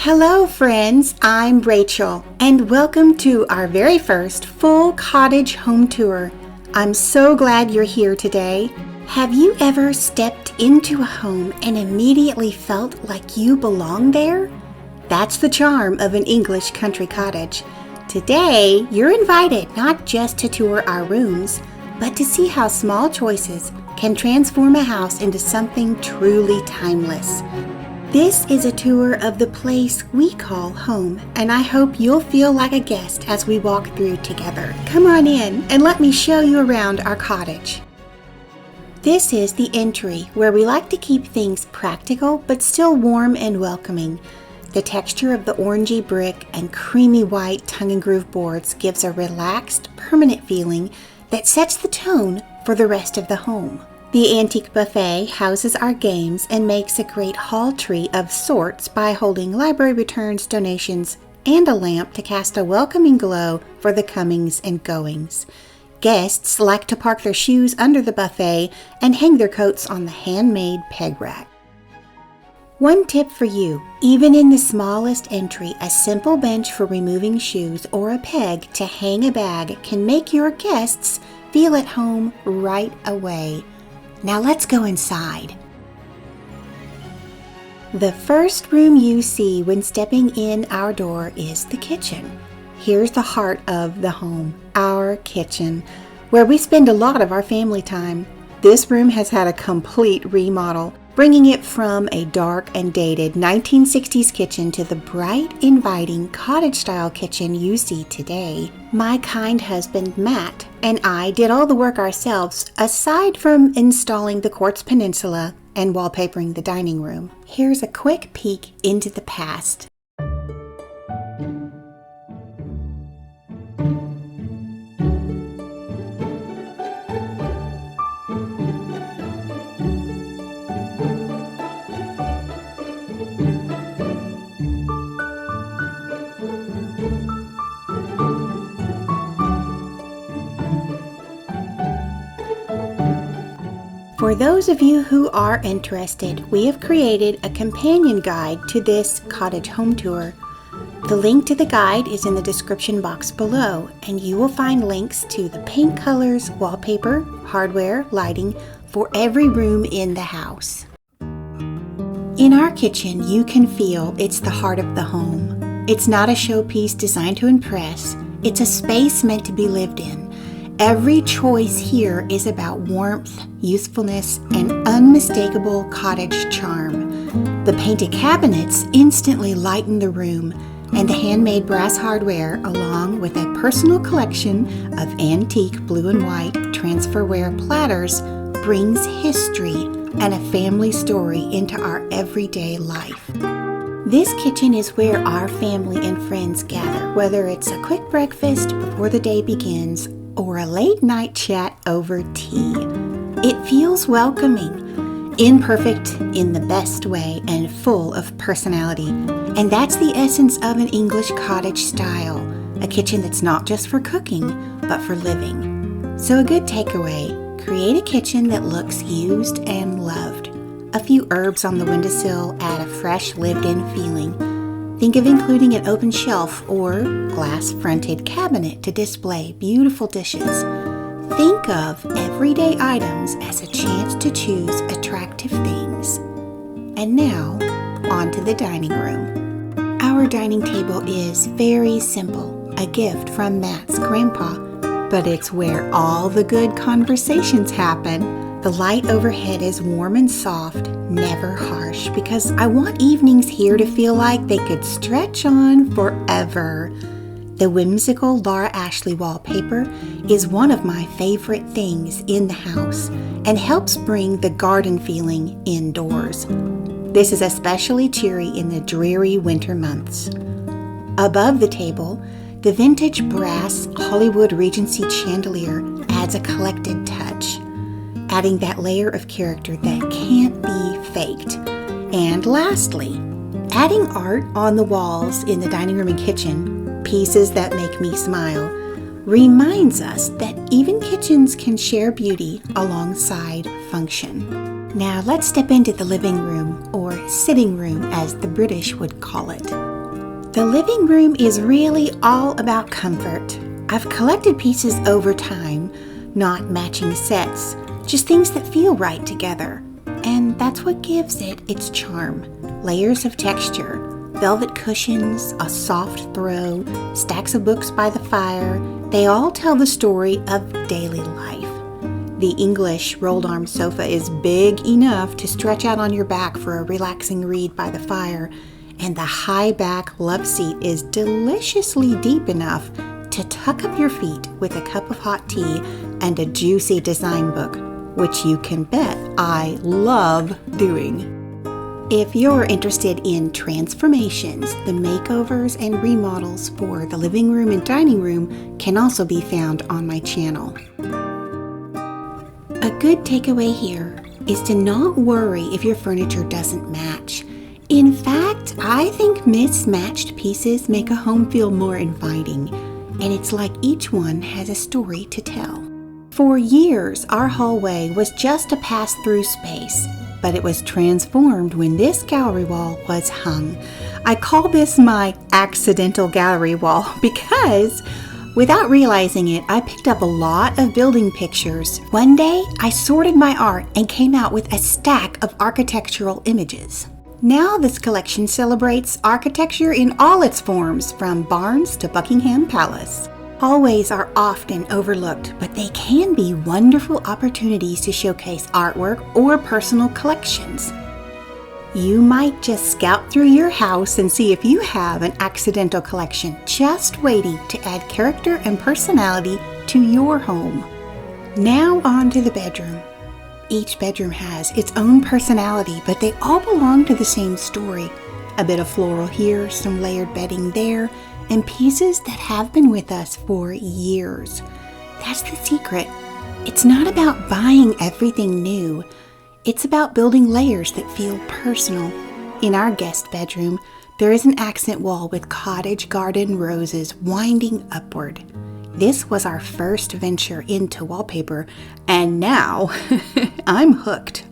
Hello friends, I'm Rachel and welcome to our very first full cottage home tour. I'm so glad you're here today. Have you ever stepped into a home and immediately felt like you belong there? That's the charm of an English country cottage. Today, you're invited not just to tour our rooms, but to see how small choices can transform a house into something truly timeless. This is a tour of the place we call home, and I hope you'll feel like a guest as we walk through together. Come on in and let me show you around our cottage. This is the entry, where we like to keep things practical but still warm and welcoming. The texture of the orangey brick and creamy white tongue and groove boards gives a relaxed, permanent feeling that sets the tone for the rest of the home. The antique buffet houses our games and makes a great hall tree of sorts by holding library returns, donations, and a lamp to cast a welcoming glow for the comings and goings. Guests like to park their shoes under the buffet and hang their coats on the handmade peg rack. One tip for you, even in the smallest entry, a simple bench for removing shoes or a peg to hang a bag can make your guests feel at home right away. Now let's go inside. The first room you see when stepping in our door is the kitchen. Here's the heart of the home, our kitchen, where we spend a lot of our family time. This room has had a complete remodel, bringing it from a dark and dated 1960s kitchen to the bright, inviting cottage-style kitchen you see today. My kind husband, Matt, and I did all the work ourselves, aside from installing the quartz peninsula and wallpapering the dining room. Here's a quick peek into the past. For those of you who are interested, we have created a companion guide to this cottage home tour. The link to the guide is in the description box below, and you will find links to the paint colors, wallpaper, hardware, lighting for every room in the house. In our kitchen, you can feel it's the heart of the home. It's not a showpiece designed to impress. It's a space meant to be lived in. Every choice here is about warmth, usefulness, and unmistakable cottage charm. The painted cabinets instantly lighten the room, and the handmade brass hardware, along with a personal collection of antique blue and white transferware platters, brings history and a family story into our everyday life. This kitchen is where our family and friends gather, whether it's a quick breakfast before the day begins or a late night chat over tea. It feels welcoming, imperfect in the best way, and full of personality. And that's the essence of an English cottage style, a kitchen that's not just for cooking, but for living. So a good takeaway, create a kitchen that looks used and loved. A few herbs on the windowsill add a fresh lived-in feeling. Think of including an open shelf or glass-fronted cabinet to display beautiful dishes. Think of everyday items as a chance to choose attractive things. And now, on to the dining room. Our dining table is very simple, a gift from Matt's grandpa, but it's where all the good conversations happen. The light overhead is warm and soft, never harsh, because I want evenings here to feel like they could stretch on forever. The whimsical Laura Ashley wallpaper is one of my favorite things in the house and helps bring the garden feeling indoors. This is especially cheery in the dreary winter months. Above the table, the vintage brass Hollywood Regency chandelier adds a collected touch, adding that layer of character that can't be faked. And lastly, adding art on the walls in the dining room and kitchen, pieces that make me smile, reminds us that even kitchens can share beauty alongside function. Now let's step into the living room, or sitting room as the British would call it. The living room is really all about comfort. I've collected pieces over time, not matching sets, just things that feel right together. And that's what gives it its charm. Layers of texture, velvet cushions, a soft throw, stacks of books by the fire, they all tell the story of daily life. The English rolled-arm sofa is big enough to stretch out on your back for a relaxing read by the fire, and the high-back love seat is deliciously deep enough to tuck up your feet with a cup of hot tea and a juicy design book, which you can bet I love doing. If you're interested in transformations, the makeovers and remodels for the living room and dining room can also be found on my channel. A good takeaway here is to not worry if your furniture doesn't match. In fact, I think mismatched pieces make a home feel more inviting, and it's like each one has a story to tell. For years, our hallway was just a pass-through space, but it was transformed when this gallery wall was hung. I call this my accidental gallery wall because, without realizing it, I picked up a lot of building pictures. One day, I sorted my art and came out with a stack of architectural images. Now this collection celebrates architecture in all its forms, from barns to Buckingham Palace. Hallways are often overlooked, but they can be wonderful opportunities to showcase artwork or personal collections. You might just scout through your house and see if you have an accidental collection just waiting to add character and personality to your home. Now on to the bedroom. Each bedroom has its own personality, but they all belong to the same story. A bit of floral here, some layered bedding there, and pieces that have been with us for years. That's the secret. It's not about buying everything new. It's about building layers that feel personal. In our guest bedroom, there is an accent wall with cottage garden roses winding upward. This was our first venture into wallpaper, and now I'm hooked.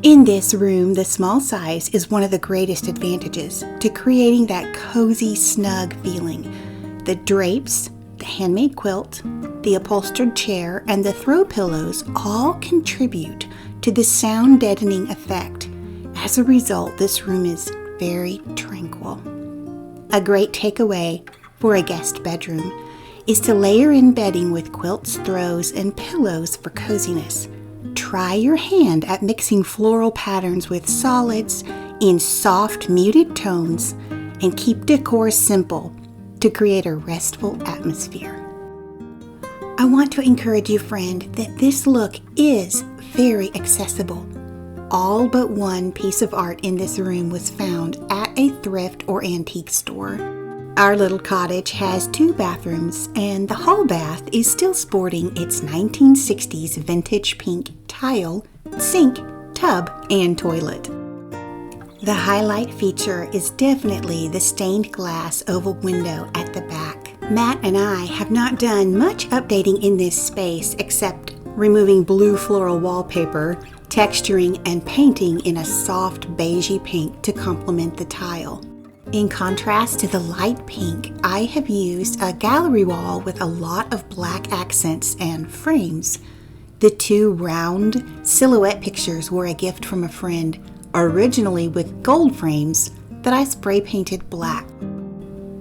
In this room, the small size is one of the greatest advantages to creating that cozy, snug feeling. The drapes, the handmade quilt, the upholstered chair, and the throw pillows all contribute to the sound-deadening effect. As a result, this room is very tranquil. A great takeaway for a guest bedroom is to layer in bedding with quilts, throws, and pillows for coziness. Try your hand at mixing floral patterns with solids in soft, muted tones, and keep decor simple to create a restful atmosphere. I want to encourage you, friend, that this look is very accessible. All but one piece of art in this room was found at a thrift or antique store. Our little cottage has 2 bathrooms, and the hall bath is still sporting its 1960s vintage pink tile, sink, tub, and toilet. The highlight feature is definitely the stained glass oval window at the back. Matt and I have not done much updating in this space except removing blue floral wallpaper, texturing, and painting in a soft beigey pink to complement the tile. In contrast to the light pink, I have used a gallery wall with a lot of black accents and frames. The 2 round silhouette pictures were a gift from a friend, originally with gold frames that I spray painted black.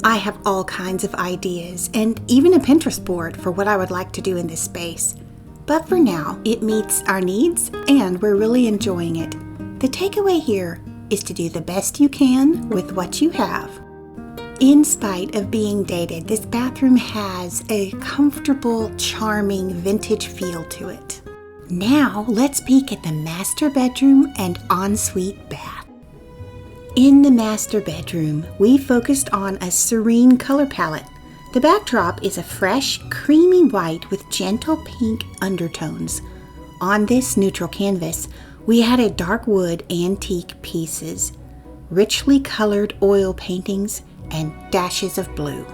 I have all kinds of ideas and even a Pinterest board for what I would like to do in this space. But for now, it meets our needs and we're really enjoying it. The takeaway here is to do the best you can with what you have. In spite of being dated, this bathroom has a comfortable, charming, vintage feel to it. Now let's peek at the master bedroom and ensuite bath. In the master bedroom, we focused on a serene color palette. The backdrop is a fresh, creamy white with gentle pink undertones. On this neutral canvas, we added dark wood antique pieces, richly colored oil paintings, and dashes of blue.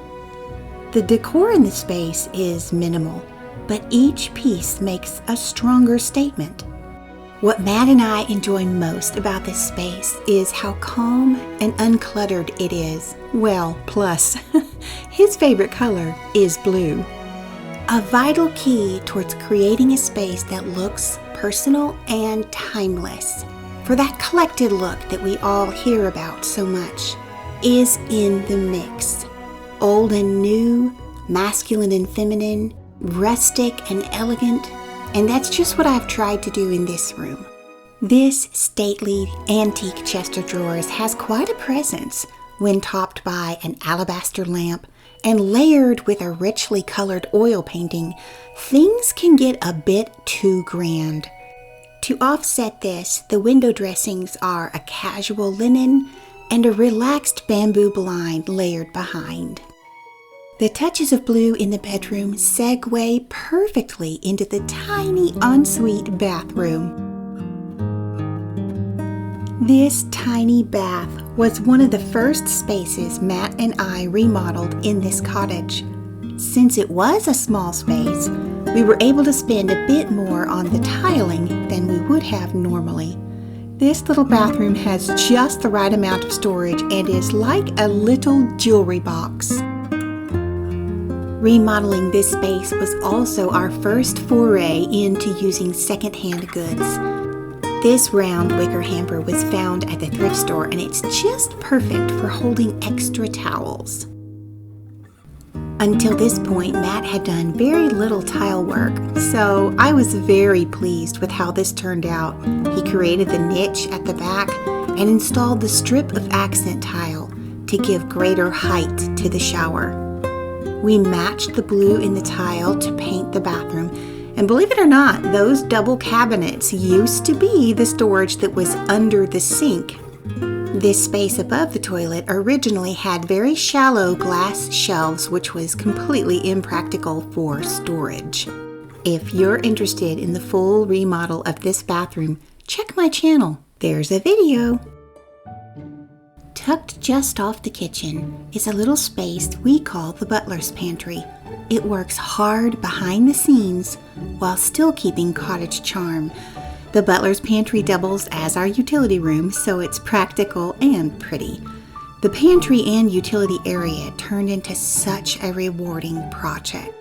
The decor in the space is minimal, but each piece makes a stronger statement. What Matt and I enjoy most about this space is how calm and uncluttered it is. Well, plus, his favorite color is blue. A vital key towards creating a space that looks personal and timeless, for that collected look that we all hear about so much, is in the mix. Old and new, masculine and feminine, rustic and elegant, and that's just what I've tried to do in this room. This stately antique chest of drawers has quite a presence when topped by an alabaster lamp and layered with a richly colored oil painting. Things can get a bit too grand. To offset this, the window dressings are a casual linen and a relaxed bamboo blind layered behind. The touches of blue in the bedroom segue perfectly into the tiny ensuite bathroom. This tiny bath was one of the first spaces Matt and I remodeled in this cottage. Since it was a small space, we were able to spend a bit more on the tiling than we would have normally. This little bathroom has just the right amount of storage and is like a little jewelry box. Remodeling this space was also our first foray into using secondhand goods. This round wicker hamper was found at the thrift store, and it's just perfect for holding extra towels. Until this point, Matt had done very little tile work, so I was very pleased with how this turned out. He created the niche at the back and installed the strip of accent tile to give greater height to the shower. We matched the blue in the tile to paint the bathroom, and believe it or not, those double cabinets used to be the storage that was under the sink. This space above the toilet originally had very shallow glass shelves, which was completely impractical for storage. If you're interested in the full remodel of this bathroom, check my channel. There's a video. Tucked just off the kitchen is a little space we call the butler's pantry. It works hard behind the scenes while still keeping cottage charm. The butler's pantry doubles as our utility room, so it's practical and pretty. The pantry and utility area turned into such a rewarding project.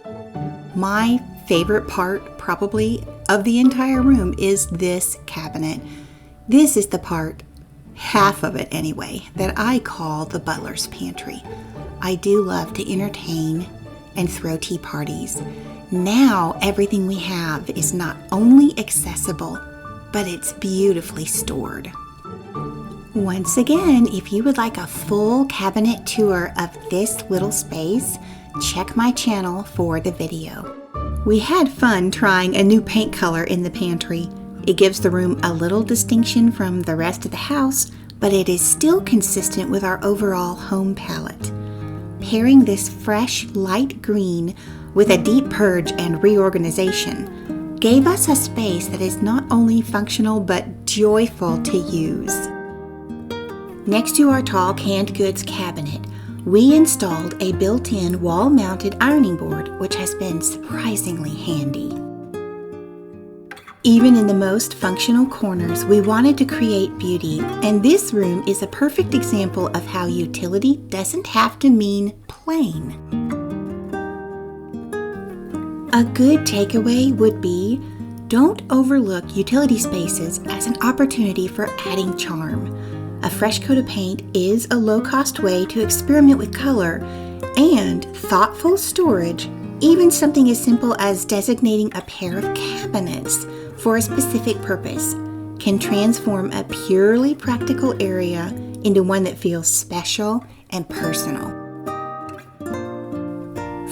My favorite part, probably, of the entire room is this cabinet. This is the part, half of it anyway, that I call the butler's pantry. I do love to entertain and throw tea parties. Now everything we have is not only accessible, but it's beautifully stored. Once again, if you would like a full cabinet tour of this little space, check my channel for the video. We had fun trying a new paint color in the pantry. It gives the room a little distinction from the rest of the house, but it is still consistent with our overall home palette. Pairing this fresh light green with a deep purge and reorganization gave us a space that is not only functional but joyful to use. Next to our tall canned goods cabinet, we installed a built-in wall-mounted ironing board, which has been surprisingly handy. Even in the most functional corners, we wanted to create beauty, and this room is a perfect example of how utility doesn't have to mean plain. A good takeaway would be, don't overlook utility spaces as an opportunity for adding charm. A fresh coat of paint is a low-cost way to experiment with color, and thoughtful storage, even something as simple as designating a pair of cabinets for a specific purpose, can transform a purely practical area into one that feels special and personal.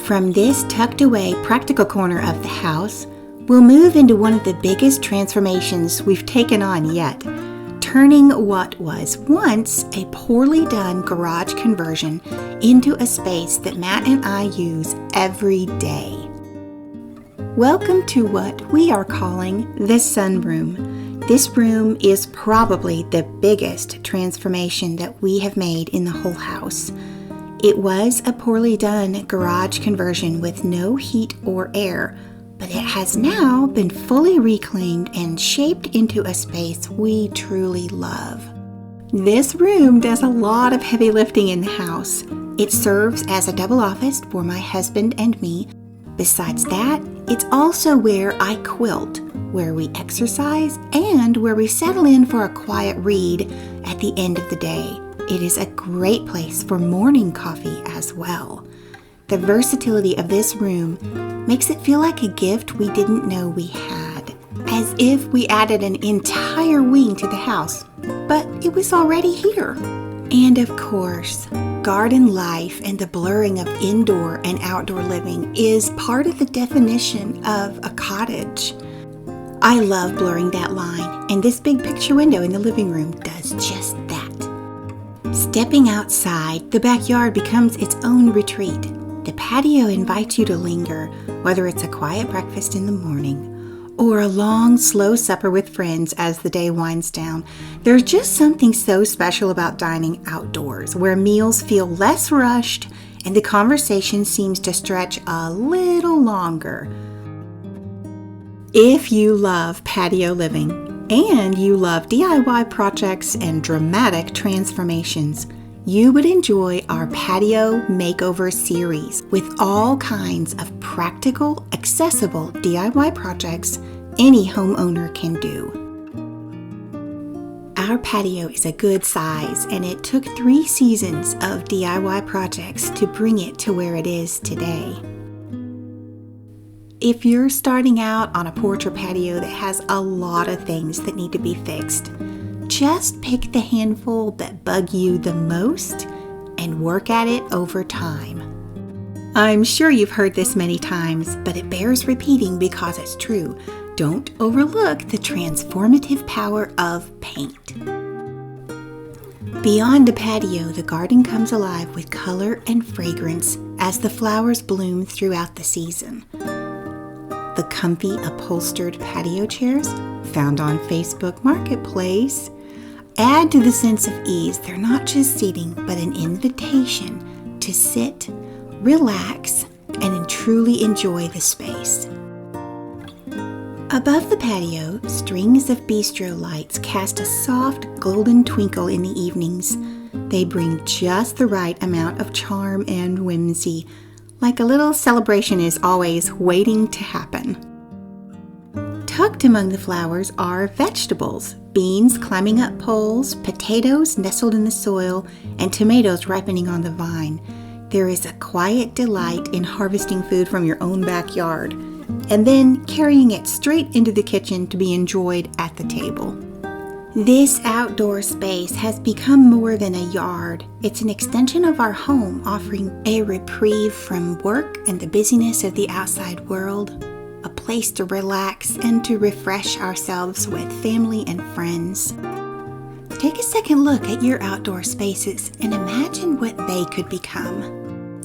From this tucked away practical corner of the house, we'll move into one of the biggest transformations we've taken on yet, turning what was once a poorly done garage conversion into a space that Matt and I use every day. Welcome to what we are calling the sunroom. This room is probably the biggest transformation that we have made in the whole house. It was a poorly done garage conversion with no heat or air, but it has now been fully reclaimed and shaped into a space we truly love. This room does a lot of heavy lifting in the house. It serves as a double office for my husband and me. Besides that, it's also where I quilt, where we exercise, and where we settle in for a quiet read at the end of the day. It is a great place for morning coffee as well. The versatility of this room makes it feel like a gift we didn't know we had, as if we added an entire wing to the house, but it was already here. And of course, garden life and the blurring of indoor and outdoor living is part of the definition of a cottage. I love blurring that line, and this big picture window in the living room does just that. Stepping outside, the backyard becomes its own retreat. The patio invites you to linger, whether it's a quiet breakfast in the morning or a long, slow supper with friends as the day winds down. There's just something so special about dining outdoors, where meals feel less rushed and the conversation seems to stretch a little longer. If you love patio living and you love DIY projects and dramatic transformations, you would enjoy our patio makeover series with all kinds of practical, accessible DIY projects any homeowner can do. Our patio is a good size, and it took 3 seasons of DIY projects to bring it to where it is today. If you're starting out on a porch or patio that has a lot of things that need to be fixed, just pick the handful that bug you the most and work at it over time. I'm sure you've heard this many times, but it bears repeating because it's true. Don't overlook the transformative power of paint. Beyond the patio, the garden comes alive with color and fragrance as the flowers bloom throughout the season. The comfy upholstered patio chairs found on Facebook Marketplace add to the sense of ease. They're not just seating, but an invitation to sit, relax, and truly enjoy the space. Above the patio, strings of bistro lights cast a soft golden twinkle in the evenings. They bring just the right amount of charm and whimsy, like a little celebration is always waiting to happen. Tucked among the flowers are vegetables, beans climbing up poles, potatoes nestled in the soil, and tomatoes ripening on the vine. There is a quiet delight in harvesting food from your own backyard, and then carrying it straight into the kitchen to be enjoyed at the table. This outdoor space has become more than a yard. It's an extension of our home, offering a reprieve from work and the busyness of the outside world, a place to relax and to refresh ourselves with family and friends. Take a second look at your outdoor spaces and imagine what they could become.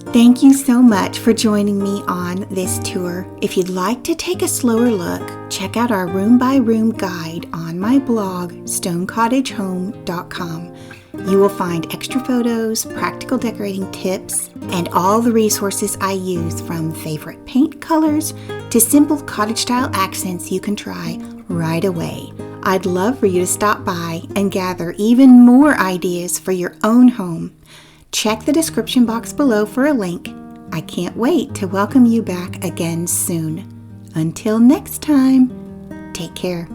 Thank you so much for joining me on this tour. If you'd like to take a slower look, check out our room-by-room guide on my blog, stonecottagehome.com. You will find extra photos, practical decorating tips, and all the resources I use, from favorite paint colors to simple cottage-style accents you can try right away. I'd love for you to stop by and gather even more ideas for your own home. Check the description box below for a link. I can't wait to welcome you back again soon. Until next time, take care.